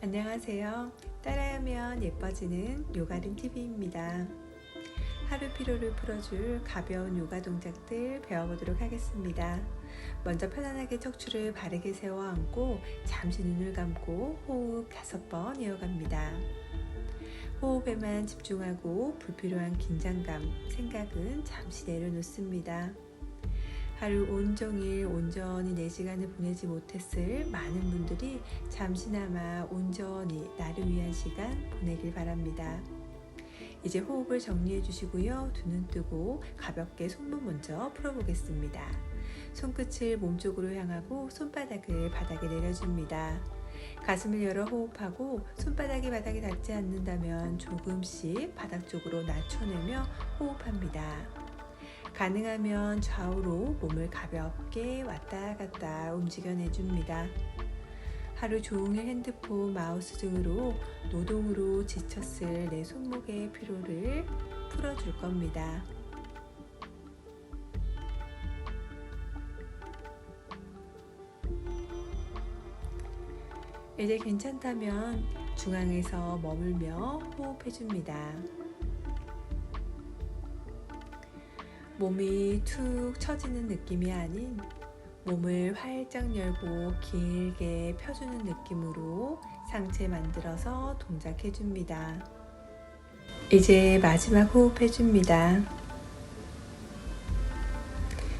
안녕하세요. 따라하면 예뻐지는 요가림 TV입니다. 하루 피로를 풀어줄 가벼운 요가 동작들 배워보도록 하겠습니다. 먼저 편안하게 척추를 바르게 세워 앉고 잠시 눈을 감고 호흡 5번 이어갑니다. 호흡에만 집중하고 불필요한 긴장감, 생각은 잠시 내려놓습니다. 하루 온종일 온전히 내 시간을 보내지 못했을 많은 분들이 잠시나마 온전히 나를 위한 시간 보내길 바랍니다. 이제 호흡을 정리해 주시고요. 두 눈 뜨고 가볍게 손목 먼저 풀어보겠습니다. 손끝을 몸쪽으로 향하고 손바닥을 바닥에 내려줍니다. 가슴을 열어 호흡하고 손바닥이 바닥에 닿지 않는다면 조금씩 바닥 쪽으로 낮춰내며 호흡합니다. 가능하면 좌우로 몸을 가볍게 왔다 갔다 움직여내줍니다. 하루 종일 핸드폰, 마우스 등으로 노동으로 지쳤을 내 손목의 피로를 풀어줄 겁니다. 이제 괜찮다면 중앙에서 머물며 호흡해줍니다. 몸이 툭 처지는 느낌이 아닌 몸을 활짝 열고 길게 펴주는 느낌으로 상체 만들어서 동작해줍니다. 이제 마지막 호흡해줍니다.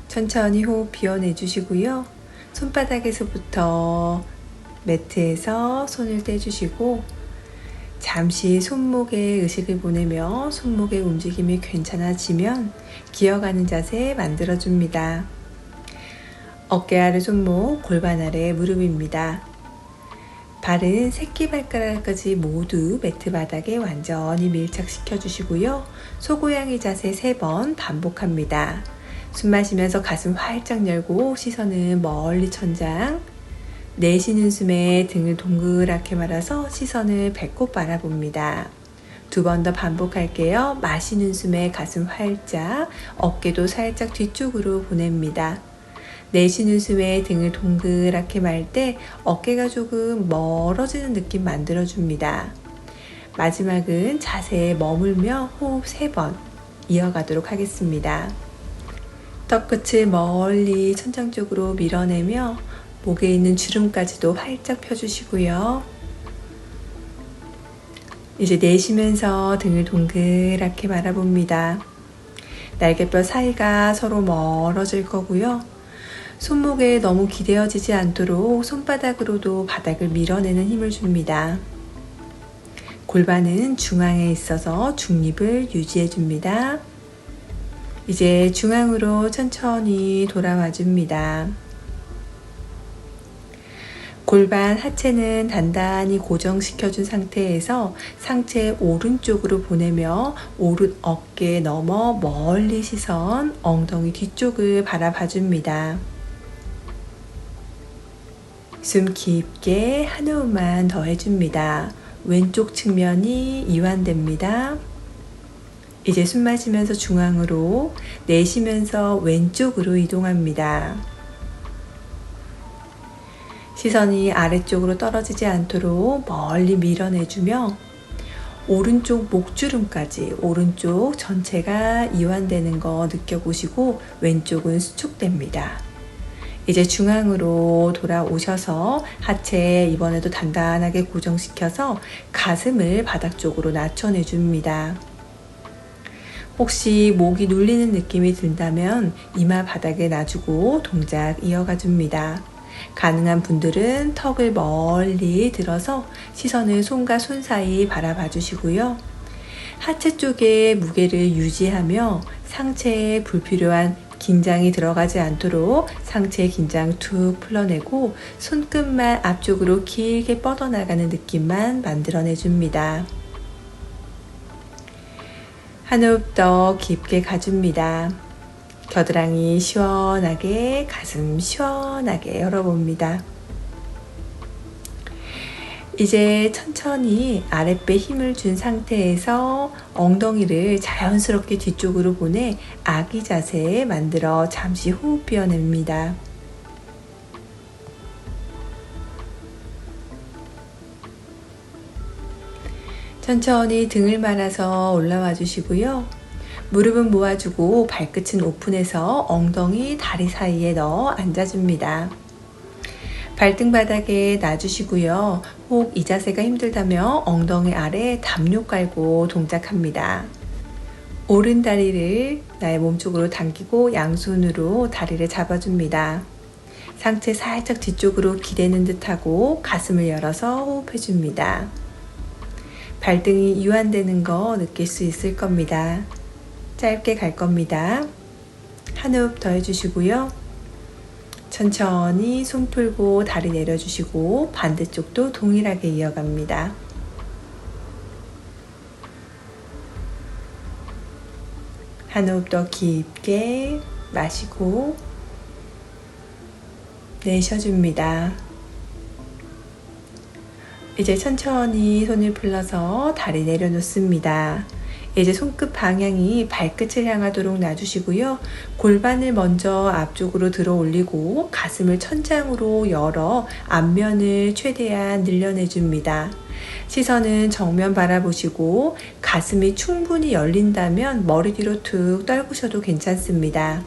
천천히 호흡 비워내주시고요. 손바닥에서부터 매트에서 손을 떼주시고 잠시 손목에 의식을 보내며 손목의 움직임이 괜찮아지면 기어가는 자세 만들어줍니다. 어깨 아래 손목, 골반 아래 무릎입니다. 발은 새끼발가락까지 모두 매트 바닥에 완전히 밀착시켜 주시고요. 소고양이 자세 3번 반복합니다. 숨 마시면서 가슴 활짝 열고 시선은 멀리 천장, 내쉬는 숨에 등을 동그랗게 말아서 시선을 배꼽 바라봅니다. 2번 더 반복할게요. 마시는 숨에 가슴 활짝, 어깨도 살짝 뒤쪽으로 보냅니다. 내쉬는 숨에 등을 동그랗게 말 때 어깨가 조금 멀어지는 느낌 만들어줍니다. 마지막은 자세에 머물며 호흡 3번 이어가도록 하겠습니다. 턱끝을 멀리 천장 쪽으로 밀어내며 목에 있는 주름까지도 활짝 펴주시고요. 이제 내쉬면서 등을 동그랗게 말아봅니다. 날개뼈 사이가 서로 멀어질 거고요. 손목에 너무 기대어지지 않도록 손바닥으로도 바닥을 밀어내는 힘을 줍니다. 골반은 중앙에 있어서 중립을 유지해 줍니다. 이제 중앙으로 천천히 돌아와 줍니다. 골반 하체는 단단히 고정시켜준 상태에서 상체 오른쪽으로 보내며 오른 어깨 넘어 멀리 시선, 엉덩이 뒤쪽을 바라봐줍니다. 숨 깊게 한 호흡만 더 해줍니다. 왼쪽 측면이 이완됩니다. 이제 숨 마시면서 중앙으로, 내쉬면서 왼쪽으로 이동합니다. 시선이 아래쪽으로 떨어지지 않도록 멀리 밀어내주며 오른쪽 목주름까지 오른쪽 전체가 이완되는 거 느껴보시고 왼쪽은 수축됩니다. 이제 중앙으로 돌아오셔서 하체 이번에도 단단하게 고정시켜서 가슴을 바닥 쪽으로 낮춰내줍니다. 혹시 목이 눌리는 느낌이 든다면 이마 바닥에 놔주고 동작 이어가줍니다. 가능한 분들은 턱을 멀리 들어서 시선을 손과 손 사이 바라봐 주시고요. 하체 쪽에 무게를 유지하며 상체에 불필요한 긴장이 들어가지 않도록 상체의 긴장 툭 풀어내고 손끝만 앞쪽으로 길게 뻗어나가는 느낌만 만들어내줍니다. 한 호흡 더 깊게 가줍니다. 겨드랑이 시원하게, 가슴 시원하게 열어봅니다. 이제 천천히 아랫배 힘을 준 상태에서 엉덩이를 자연스럽게 뒤쪽으로 보내 아기 자세 만들어 잠시 호흡 비워냅니다. 천천히 등을 말아서 올라와 주시고요. 무릎은 모아주고 발끝은 오픈해서 엉덩이, 다리 사이에 넣어 앉아줍니다. 발등 바닥에 놔주시고요. 혹 이 자세가 힘들다면 엉덩이 아래 담요 깔고 동작합니다. 오른 다리를 나의 몸쪽으로 당기고 양손으로 다리를 잡아줍니다. 상체 살짝 뒤쪽으로 기대는 듯하고 가슴을 열어서 호흡해줍니다. 발등이 유한되는 거 느낄 수 있을 겁니다. 짧게 갈 겁니다. 한 호흡 더 해주시고요. 천천히 손 풀고 다리 내려주시고 반대쪽도 동일하게 이어갑니다. 한 호흡 더 깊게 마시고 내쉬어줍니다. 이제 천천히 손을 풀러서 다리 내려놓습니다. 이제 손끝 방향이 발끝을 향하도록 놔주시고요. 골반을 먼저 앞쪽으로 들어 올리고 가슴을 천장으로 열어 앞면을 최대한 늘려내줍니다. 시선은 정면 바라보시고 가슴이 충분히 열린다면 머리 뒤로 툭 떨구셔도 괜찮습니다.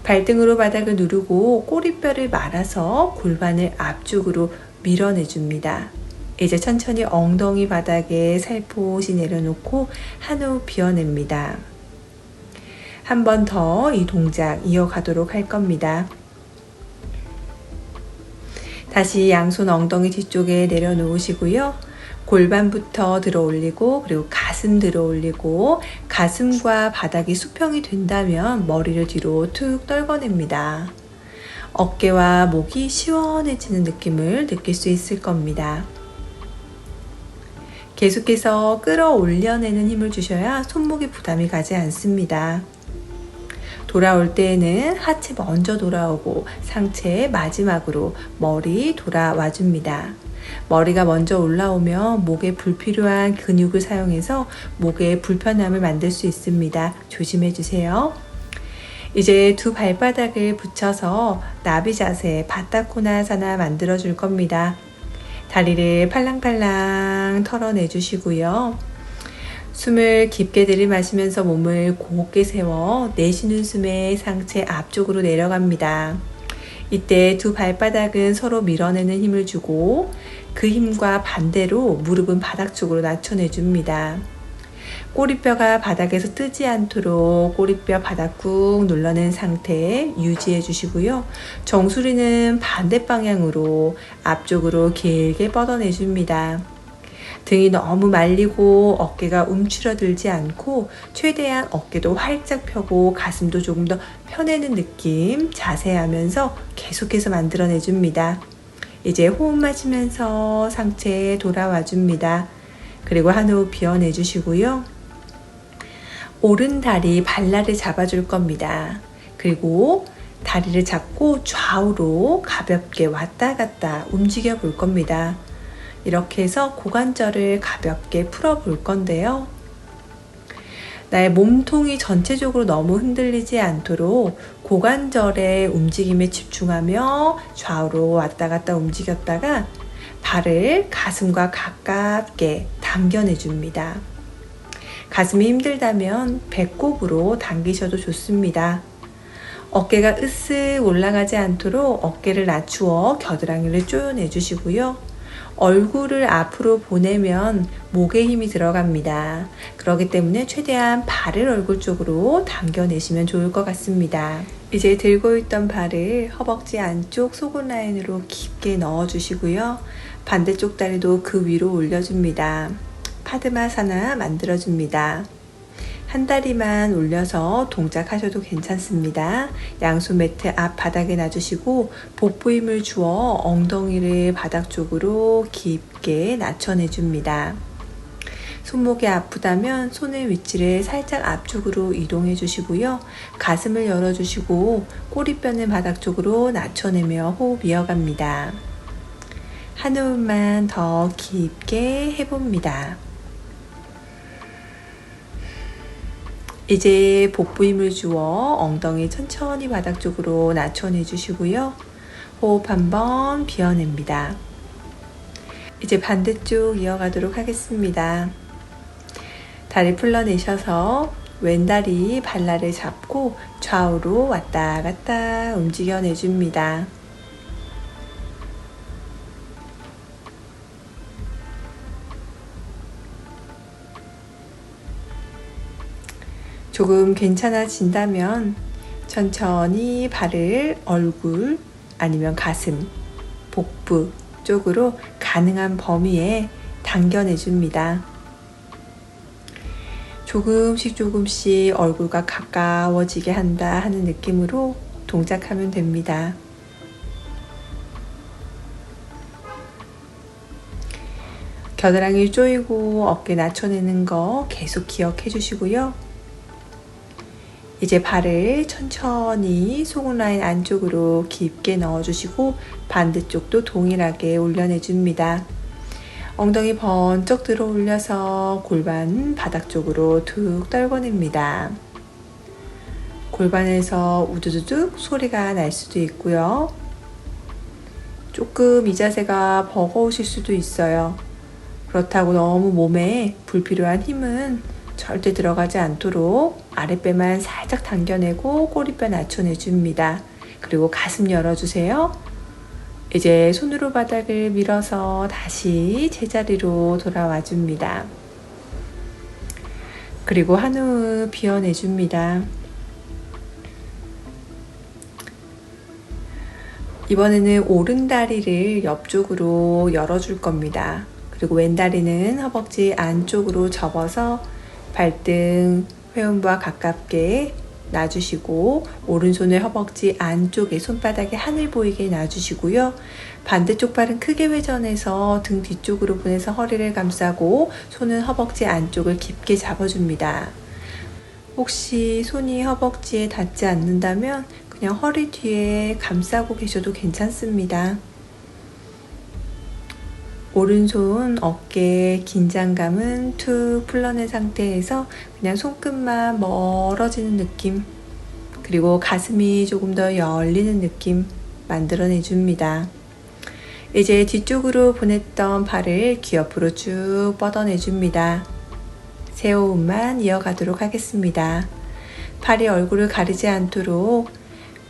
발등으로 바닥을 누르고 꼬리뼈를 말아서 골반을 앞쪽으로 밀어내줍니다. 이제 천천히 엉덩이 바닥에 살포시 내려놓고 한 호흡 비워냅니다. 한 번 더 이 동작 이어가도록 할 겁니다. 다시 양손 엉덩이 뒤쪽에 내려놓으시고요. 골반부터 들어 올리고 그리고 가슴 들어 올리고 가슴과 바닥이 수평이 된다면 머리를 뒤로 툭 떨궈냅니다. 어깨와 목이 시원해지는 느낌을 느낄 수 있을 겁니다. 계속해서 끌어올려내는 힘을 주셔야 손목에 부담이 가지 않습니다. 돌아올 때에는 하체 먼저 돌아오고 상체 마지막으로 머리 돌아와 줍니다. 머리가 먼저 올라오면 목에 불필요한 근육을 사용해서 목에 불편함을 만들 수 있습니다. 조심해 주세요. 이제 두 발바닥을 붙여서 나비 자세 바타코나사나 만들어 줄 겁니다. 다리를 팔랑팔랑 털어내 주시고요. 숨을 깊게 들이마시면서 몸을 곧게 세워 내쉬는 숨에 상체 앞쪽으로 내려갑니다. 이때 두 발바닥은 서로 밀어내는 힘을 주고 그 힘과 반대로 무릎은 바닥 쪽으로 낮춰내줍니다. 꼬리뼈가 바닥에서 뜨지 않도록 꼬리뼈 바닥 꾹 눌러낸 상태 유지해 주시고요. 정수리는 반대 방향으로 앞쪽으로 길게 뻗어내 줍니다. 등이 너무 말리고 어깨가 움츠러들지 않고 최대한 어깨도 활짝 펴고 가슴도 조금 더 펴내는 느낌 자세하면서 계속해서 만들어내 줍니다. 이제 호흡 마시면서 상체에 돌아와 줍니다. 그리고 한 호흡 비워내 주시고요. 오른 다리 발날을 잡아줄 겁니다. 그리고 다리를 잡고 좌우로 가볍게 왔다 갔다 움직여 볼 겁니다. 이렇게 해서 고관절을 가볍게 풀어 볼 건데요. 나의 몸통이 전체적으로 너무 흔들리지 않도록 고관절의 움직임에 집중하며 좌우로 왔다 갔다 움직였다가 발을 가슴과 가깝게 당겨내 줍니다. 가슴이 힘들다면 배꼽으로 당기셔도 좋습니다. 어깨가 으쓱 올라가지 않도록 어깨를 낮추어 겨드랑이를 조여내 주시고요. 얼굴을 앞으로 보내면 목에 힘이 들어갑니다. 그렇기 때문에 최대한 발을 얼굴 쪽으로 당겨내시면 좋을 것 같습니다. 이제 들고 있던 발을 허벅지 안쪽 속은 라인으로 깊게 넣어주시고요. 반대쪽 다리도 그 위로 올려줍니다. 파드마사나 만들어줍니다. 한 다리만 올려서 동작하셔도 괜찮습니다. 양손 매트 앞 바닥에 놔주시고 복부 힘을 주어 엉덩이를 바닥 쪽으로 깊게 낮춰내줍니다. 손목이 아프다면 손의 위치를 살짝 앞쪽으로 이동해 주시고요. 가슴을 열어주시고 꼬리뼈는 바닥 쪽으로 낮춰내며 호흡 이어갑니다. 한 호흡만 더 깊게 해봅니다. 이제 복부 힘을 주어 엉덩이 천천히 바닥 쪽으로 낮춰내 주시고요. 호흡 한번 비워냅니다. 이제 반대쪽 이어가도록 하겠습니다. 다리 풀러내셔서 왼다리 발날을 잡고 좌우로 왔다 갔다 움직여 내줍니다. 조금 괜찮아진다면 천천히 발을 얼굴 아니면 가슴, 복부 쪽으로 가능한 범위에 당겨내줍니다. 조금씩 얼굴과 가까워지게 한다 하는 느낌으로 동작하면 됩니다. 겨드랑이 조이고 어깨 낮춰내는 거 계속 기억해 주시고요. 이제 발을 천천히 속은 라인 안쪽으로 깊게 넣어주시고 반대쪽도 동일하게 올려내줍니다. 엉덩이 번쩍 들어 올려서 골반 바닥 쪽으로 툭 떨궈냅니다. 골반에서 우두두둑 소리가 날 수도 있고요. 조금 이 자세가 버거우실 수도 있어요. 그렇다고 너무 몸에 불필요한 힘은 절대 들어가지 않도록 아랫배만 살짝 당겨내고 꼬리뼈 낮춰내줍니다. 그리고 가슴 열어주세요. 이제 손으로 바닥을 밀어서 다시 제자리로 돌아와 줍니다. 그리고 한호흡 비워내줍니다. 이번에는 오른 다리를 옆쪽으로 열어줄 겁니다. 그리고 왼 다리는 허벅지 안쪽으로 접어서 발등 회음부와 가깝게 놔주시고 오른손을 허벅지 안쪽에 손바닥에 하늘 보이게 놔주시고요. 반대쪽 발은 크게 회전해서 등 뒤쪽으로 보내서 허리를 감싸고 손은 허벅지 안쪽을 깊게 잡아줍니다. 혹시 손이 허벅지에 닿지 않는다면 그냥 허리 뒤에 감싸고 계셔도 괜찮습니다. 오른손 어깨 긴장감은 툭 풀러낸 상태에서 그냥 손끝만 멀어지는 느낌, 그리고 가슴이 조금 더 열리는 느낌 만들어내 줍니다. 이제 뒤쪽으로 보냈던 발을 귀 옆으로 쭉 뻗어내 줍니다. 새 호흡만 이어가도록 하겠습니다. 팔이 얼굴을 가리지 않도록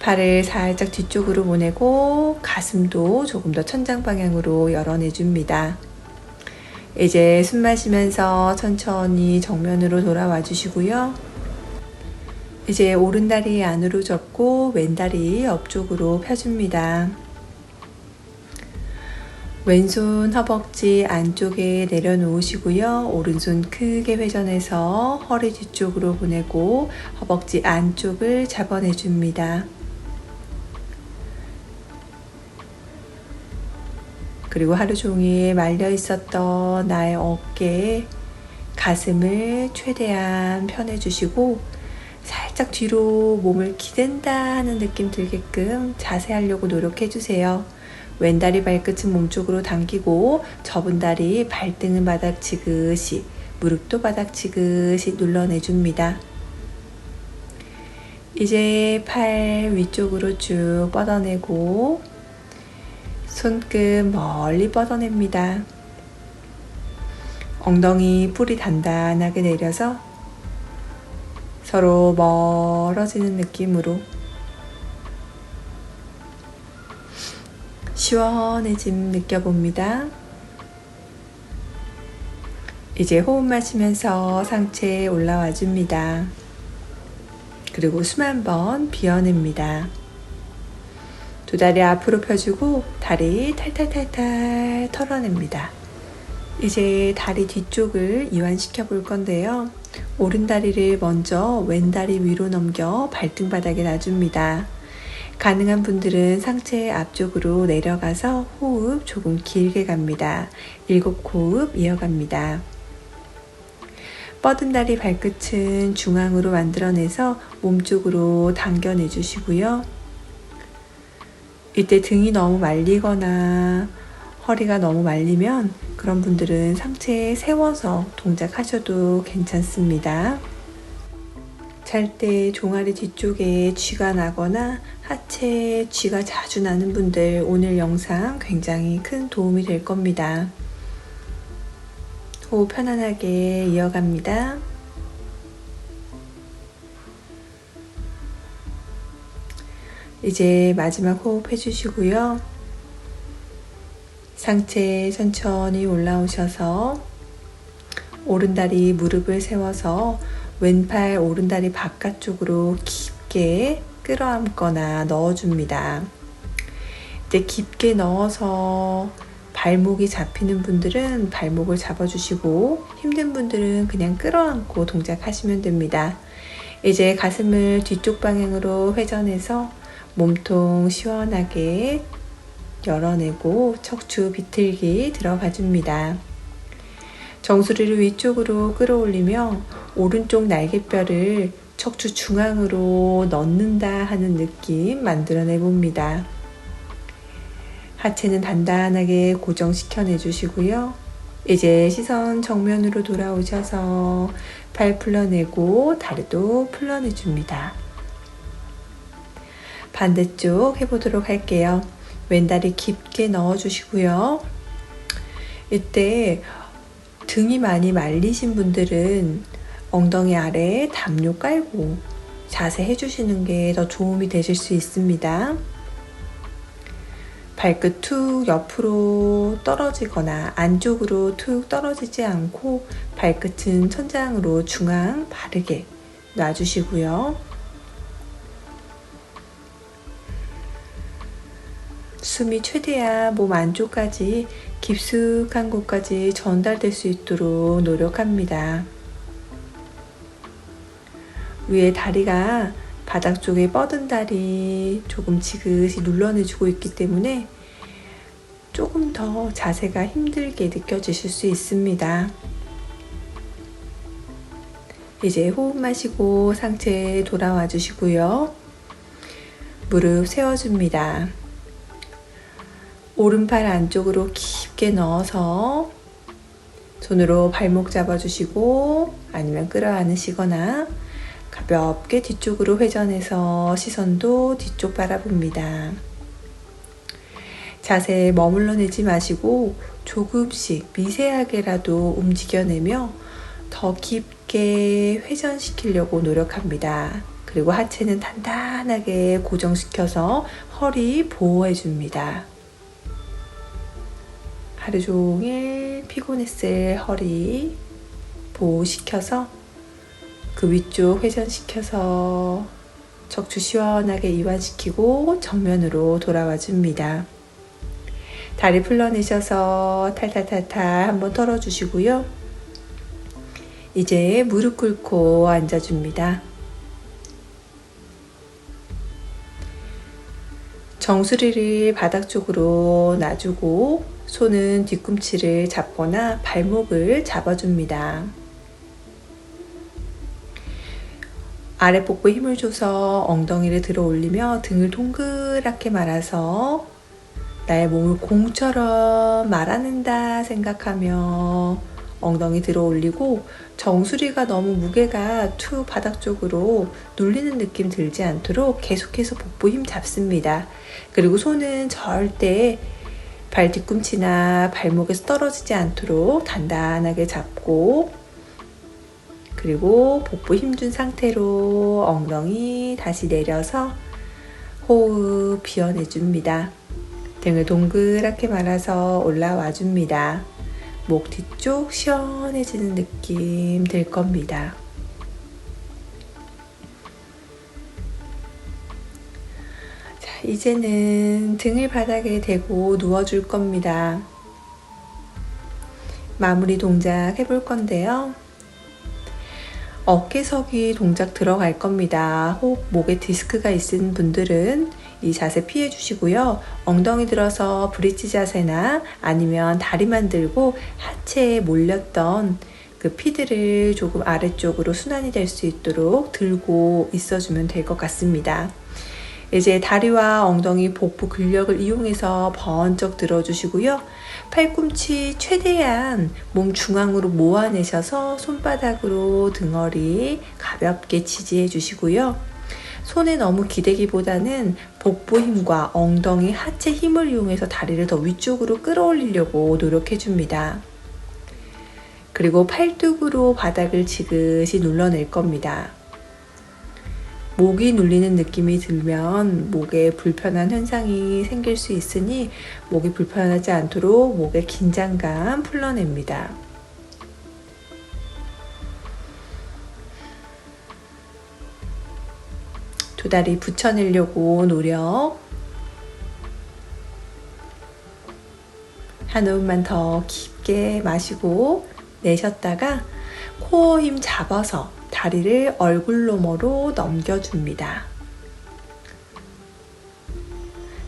팔을 살짝 뒤쪽으로 보내고 가슴도 조금 더 천장 방향으로 열어내줍니다. 이제 숨 마시면서 천천히 정면으로 돌아와 주시고요. 이제 오른다리 안으로 접고 왼다리 옆쪽으로 펴줍니다. 왼손 허벅지 안쪽에 내려놓으시고요. 오른손 크게 회전해서 허리 뒤쪽으로 보내고 허벅지 안쪽을 잡아내줍니다. 그리고 하루 종일 말려 있었던 나의 어깨에 가슴을 최대한 펴내주시고 살짝 뒤로 몸을 기댄다 하는 느낌 들게끔 자세하려고 노력해주세요. 왼다리 발끝은 몸쪽으로 당기고 접은 다리 발등은 바닥 지그시, 무릎도 바닥 지그시 눌러내줍니다. 이제 팔 위쪽으로 쭉 뻗어내고 손끝 멀리 뻗어냅니다. 엉덩이 뿔이 단단하게 내려서 서로 멀어지는 느낌으로 시원해짐 느껴봅니다. 이제 호흡 마시면서 상체에 올라와 줍니다. 그리고 숨 한번 비워냅니다. 두 다리 앞으로 펴주고 다리 탈탈탈탈 털어냅니다. 이제 다리 뒤쪽을 이완시켜 볼 건데요. 오른 다리를 먼저 왼 다리 위로 넘겨 발등 바닥에 놔줍니다. 가능한 분들은 상체 앞쪽으로 내려가서 호흡 조금 길게 갑니다. 7호흡 이어갑니다. 뻗은 다리 발끝은 중앙으로 만들어내서 몸쪽으로 당겨내 주시고요. 이때 등이 너무 말리거나 허리가 너무 말리면 그런 분들은 상체에 세워서 동작하셔도 괜찮습니다. 잘 때 종아리 뒤쪽에 쥐가 나거나 하체에 쥐가 자주 나는 분들 오늘 영상 굉장히 큰 도움이 될 겁니다. 호흡 편안하게 이어갑니다. 이제 마지막 호흡 해주시고요. 상체 천천히 올라오셔서 오른다리 무릎을 세워서 왼팔 오른다리 바깥쪽으로 깊게 끌어안거나 넣어줍니다. 이제 깊게 넣어서 발목이 잡히는 분들은 발목을 잡아주시고 힘든 분들은 그냥 끌어안고 동작하시면 됩니다. 이제 가슴을 뒤쪽 방향으로 회전해서 몸통 시원하게 열어내고 척추 비틀기 들어가 줍니다. 정수리를 위쪽으로 끌어올리며 오른쪽 날개뼈를 척추 중앙으로 넣는다 하는 느낌 만들어내 봅니다. 하체는 단단하게 고정시켜 내주시고요. 이제 시선 정면으로 돌아오셔서 팔 풀러내고 다리도 풀러내줍니다. 반대쪽 해보도록 할게요. 왼다리 깊게 넣어주시고요. 이때 등이 많이 말리신 분들은 엉덩이 아래에 담요 깔고 자세 해주시는 게 더 도움이 되실 수 있습니다. 발끝 툭 옆으로 떨어지거나 안쪽으로 툭 떨어지지 않고 발끝은 천장으로 중앙 바르게 놔주시고요. 숨이 최대한 몸 안쪽까지 깊숙한 곳까지 전달될 수 있도록 노력합니다. 위에 다리가 바닥 쪽에 뻗은 다리 조금 지그시 눌러내주고 있기 때문에 조금 더 자세가 힘들게 느껴지실 수 있습니다. 이제 호흡 마시고 상체 돌아와 주시고요. 무릎 세워줍니다. 오른팔 안쪽으로 깊게 넣어서 손으로 발목 잡아주시고 아니면 끌어안으시거나 가볍게 뒤쪽으로 회전해서 시선도 뒤쪽 바라봅니다. 자세에 머물러 내지 마시고 조금씩 미세하게라도 움직여내며 더 깊게 회전시키려고 노력합니다. 그리고 하체는 단단하게 고정시켜서 허리 보호해줍니다. 하루 종일 피곤했을 허리 보호시켜서 그 위쪽 회전시켜서 척추 시원하게 이완시키고 정면으로 돌아와 줍니다. 다리 풀러내셔서 탈탈탈탈 한번 털어주시고요. 이제 무릎 꿇고 앉아줍니다. 정수리를 바닥 쪽으로 놔주고 손은 뒤꿈치를 잡거나 발목을 잡아줍니다. 아랫복부에 힘을 줘서 엉덩이를 들어 올리며 등을 동그랗게 말아서 나의 몸을 공처럼 말아낸다 생각하며 엉덩이 들어 올리고 정수리가 너무 무게가 툭 바닥 쪽으로 눌리는 느낌 들지 않도록 계속해서 복부 힘 잡습니다. 그리고 손은 절대 발 뒤꿈치나 발목에서 떨어지지 않도록 단단하게 잡고 그리고 복부 힘준 상태로 엉덩이 다시 내려서 호흡 비워내줍니다. 등을 동그랗게 말아서 올라와 줍니다. 목 뒤쪽 시원해지는 느낌 들 겁니다. 자, 이제는 등을 바닥에 대고 누워줄 겁니다. 마무리 동작 해볼 건데요. 어깨서기 동작 들어갈 겁니다. 혹 목에 디스크가 있는 분들은 이 자세 피해 주시고요. 엉덩이 들어서 브릿지 자세나 아니면 다리만 들고 하체에 몰렸던 그 피드를 조금 아래쪽으로 순환이 될 수 있도록 들고 있어주면 될 것 같습니다. 이제 다리와 엉덩이 복부 근력을 이용해서 번쩍 들어주시고요. 팔꿈치 최대한 몸 중앙으로 모아내셔서 손바닥으로 등허리 가볍게 지지해 주시고요. 손에 너무 기대기보다는 복부 힘과 엉덩이 하체 힘을 이용해서 다리를 더 위쪽으로 끌어올리려고 노력해 줍니다. 그리고 팔뚝으로 바닥을 지그시 눌러낼 겁니다. 목이 눌리는 느낌이 들면 목에 불편한 현상이 생길 수 있으니 목이 불편하지 않도록 목의 긴장감 풀어냅니다. 두 다리 붙여내려고 노력. 한 호흡만 더 깊게 마시고 내쉬었다가 코 힘 잡아서 다리를 얼굴너머로 넘겨줍니다.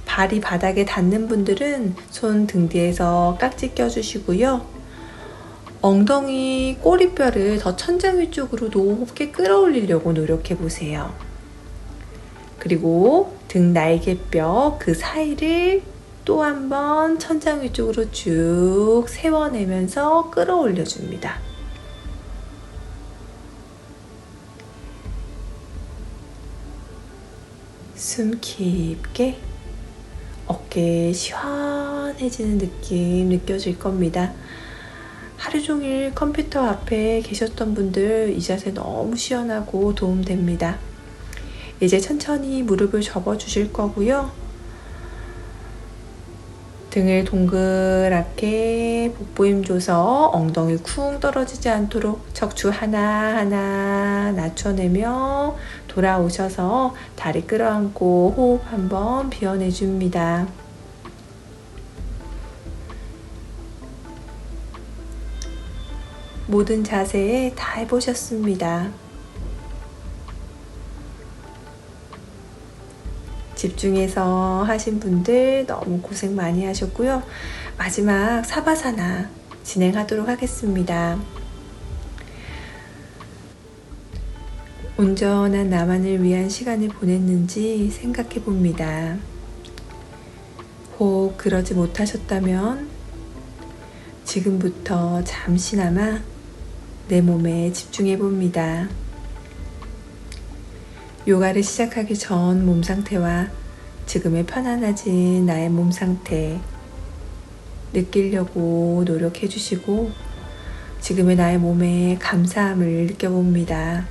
발이 바닥에 닿는 분들은 손 등 뒤에서 깍지 껴주시고요. 엉덩이 꼬리뼈를 더 천장 위쪽으로 높게 끌어올리려고 노력해 보세요. 그리고 등 날개뼈 그 사이를 또 한 번 천장 위쪽으로 쭉 세워내면서 끌어올려 줍니다. 숨 깊게. 어깨 시원해지는 느낌 느껴질 겁니다. 하루 종일 컴퓨터 앞에 계셨던 분들 이 자세 너무 시원하고 도움됩니다. 이제 천천히 무릎을 접어 주실 거고요. 등을 동그랗게 복부 힘 줘서 엉덩이 쿵 떨어지지 않도록 척추 하나하나 낮춰내며 돌아오셔서 다리 끌어안고 호흡 한번 비워내줍니다. 모든 자세 다 해보셨습니다. 집중해서 하신 분들 너무 고생 많이 하셨고요. 마지막 사바사나 진행하도록 하겠습니다. 온전한 나만을 위한 시간을 보냈는지 생각해 봅니다. 혹 그러지 못하셨다면 지금부터 잠시나마 내 몸에 집중해 봅니다. 요가를 시작하기 전 몸 상태와 지금의 편안해진 나의 몸 상태 느끼려고 노력해 주시고 지금의 나의 몸에 감사함을 느껴봅니다.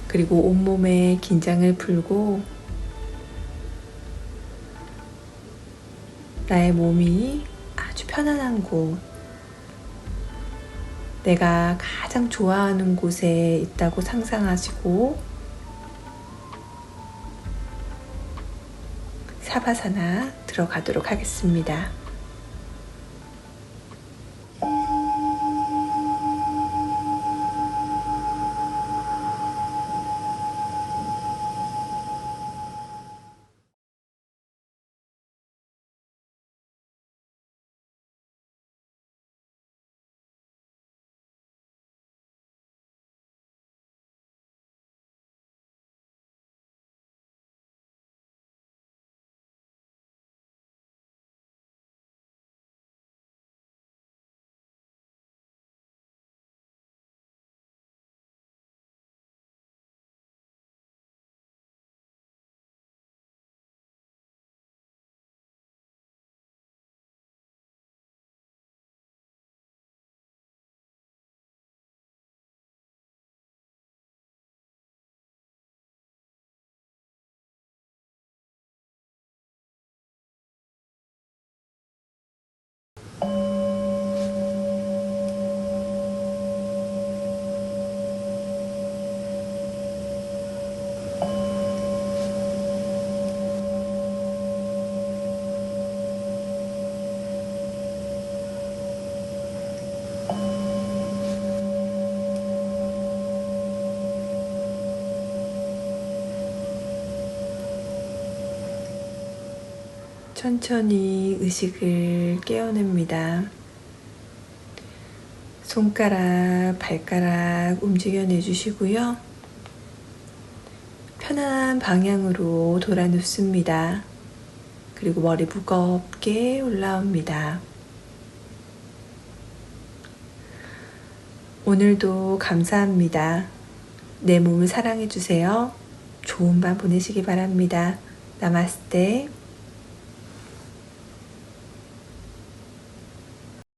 그리고 온몸의 긴장을 풀고 나의 몸이 아주 편안한 곳, 내가 가장 좋아하는 곳에 있다고 상상하시고 사바사나 들어가도록 하겠습니다. 천천히 의식을 깨어냅니다. 손가락, 발가락 움직여 내주시고요. 편안한 방향으로 돌아 눕습니다. 그리고 머리 무겁게 올라옵니다. 오늘도 감사합니다. 내 몸을 사랑해 주세요. 좋은 밤 보내시기 바랍니다. 나마스테.